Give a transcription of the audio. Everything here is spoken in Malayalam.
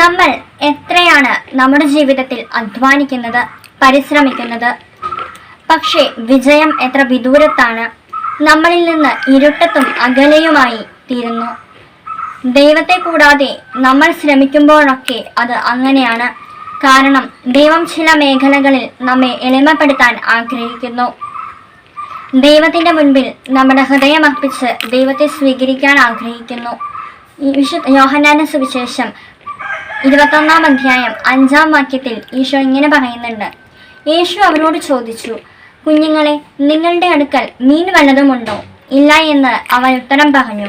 നമ്മൾ എത്രയാണ് നമ്മുടെ ജീവിതത്തിൽ അധ്വാനിക്കുന്നത്, പരിശ്രമിക്കുന്നത്, പക്ഷേ വിജയം എത്ര വിദൂരത്താണ്, നമ്മളിൽ നിന്ന് ഇരുട്ടത്തും അകലെയുമായി തീരുന്നു. ദൈവത്തെ കൂടാതെ നമ്മൾ ശ്രമിക്കുമ്പോഴൊക്കെ അത് അങ്ങനെയാണ്. കാരണം ദൈവം ചില മേഖലകളിൽ നമ്മെ എളിമപ്പെടുത്താൻ ആഗ്രഹിക്കുന്നു. ദൈവത്തിൻ്റെ മുൻപിൽ നമ്മുടെ ഹൃദയം അർപ്പിച്ച് ദൈവത്തെ സ്വീകരിക്കാൻ ആഗ്രഹിക്കുന്നു. യോഹന്നാന്റെ സുവിശേഷം 21-ാം അധ്യായം 5-ാം വാക്യത്തിൽ ഈശോ ഇങ്ങനെ പറയുന്നുണ്ട്. യേശു അവരോട് ചോദിച്ചു, കുഞ്ഞുങ്ങളെ, നിങ്ങളുടെ അടുക്കൽ മീൻ വല്ലതുമുണ്ടോ? ഇല്ല എന്ന് അവൻ ഉത്തരം പറഞ്ഞു.